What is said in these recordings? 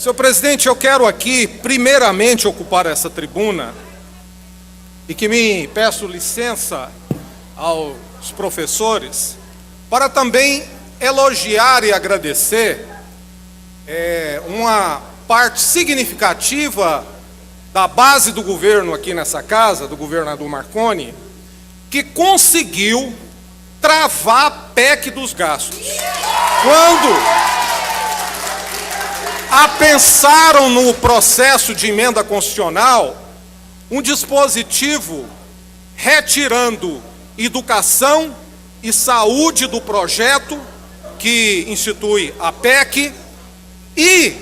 Senhor presidente, eu quero aqui, primeiramente, ocupar essa tribuna e que me peço licença aos professores para também elogiar e agradecer uma parte significativa da base do governo aqui nessa casa, do governador Marconi, que conseguiu travar a PEC dos gastos. Quando apensaram no processo de emenda constitucional um dispositivo retirando educação e saúde do projeto que institui a PEC e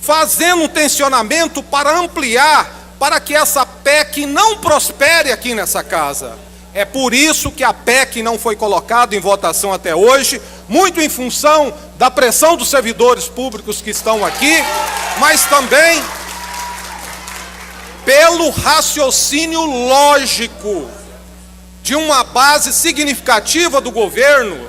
fazendo um tensionamento para ampliar, para que essa PEC não prospere aqui nessa casa. É por isso que a PEC não foi colocada em votação até hoje, muito em função da pressão dos servidores públicos que estão aqui, mas também pelo raciocínio lógico de uma base significativa do governo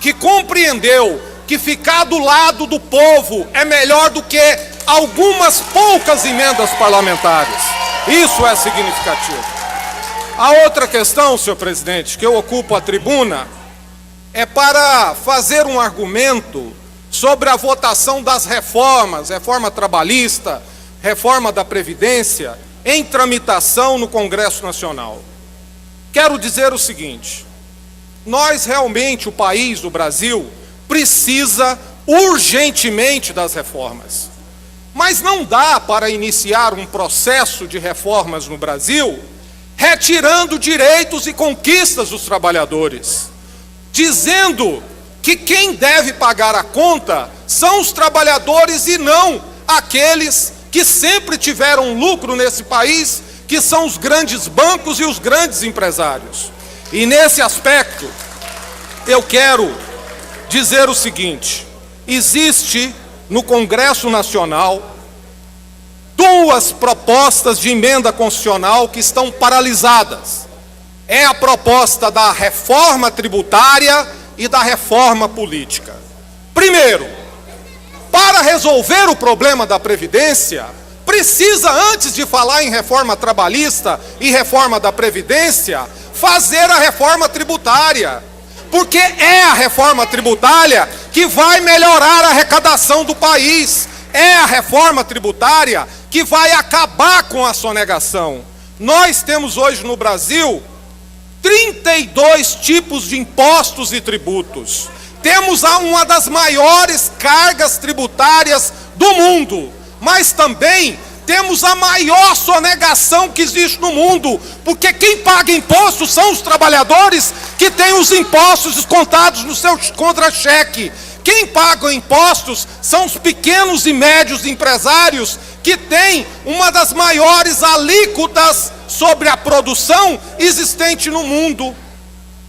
que compreendeu que ficar do lado do povo é melhor do que algumas poucas emendas parlamentares. Isso é significativo. A outra questão, senhor presidente, que eu ocupo a tribuna, é para fazer um argumento sobre a votação das reformas, reforma trabalhista, reforma da Previdência, em tramitação no Congresso Nacional. Quero dizer o seguinte: nós realmente, o país, o Brasil, precisa urgentemente das reformas. Mas não dá para iniciar um processo de reformas no Brasil retirando direitos e conquistas dos trabalhadores, dizendo que quem deve pagar a conta são os trabalhadores e não aqueles que sempre tiveram lucro nesse país, que são os grandes bancos e os grandes empresários. E nesse aspecto, eu quero dizer o seguinte: existe no Congresso Nacional duas propostas de emenda constitucional que estão paralisadas. É a proposta da reforma tributária e da reforma política. Primeiro, para resolver o problema da Previdência, precisa, antes de falar em reforma trabalhista e reforma da Previdência, fazer a reforma tributária. Porque é a reforma tributária que vai melhorar a arrecadação do país. É a reforma tributária que vai acabar com a sonegação. Nós temos hoje no Brasil 32 tipos de impostos e tributos. Temos uma das maiores cargas tributárias do mundo, mas também temos a maior sonegação que existe no mundo, porque quem paga impostos são os trabalhadores que têm os impostos descontados no seu contra-cheque. Quem paga impostos são os pequenos e médios empresários que têm uma das maiores alíquotas sobre a produção existente no mundo.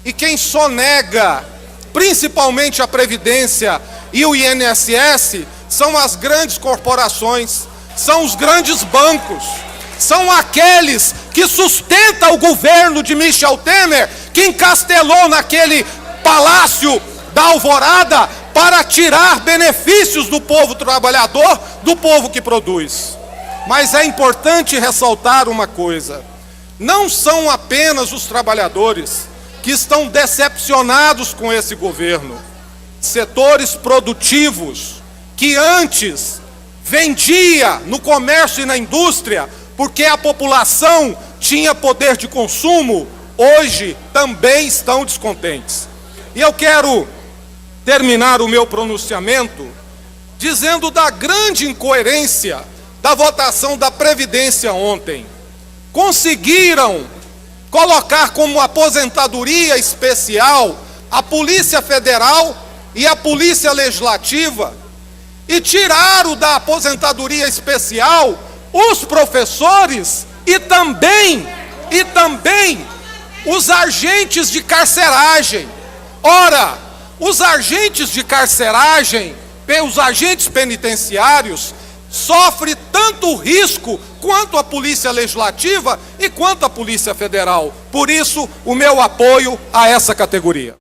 E quem sonega, principalmente a Previdência e o INSS, são as grandes corporações, são os grandes bancos, são aqueles que sustentam o governo de Michel Temer, que encastelou naquele palácio da Alvorada para tirar benefícios do povo trabalhador, do povo que produz. Mas é importante ressaltar uma coisa: não são apenas os trabalhadores que estão decepcionados com esse governo. Setores produtivos que antes vendia no comércio e na indústria porque a população tinha poder de consumo, hoje também estão descontentes. E eu quero terminar o meu pronunciamento dizendo da grande incoerência da votação da Previdência ontem. Conseguiram colocar como aposentadoria especial a Polícia Federal e a Polícia Legislativa e tiraram da aposentadoria especial os professores e também os agentes de carceragem. Ora, os agentes de carceragem, os agentes penitenciários, sofrem tanto risco quanto a Polícia Legislativa e quanto a Polícia Federal. Por isso, o meu apoio a essa categoria.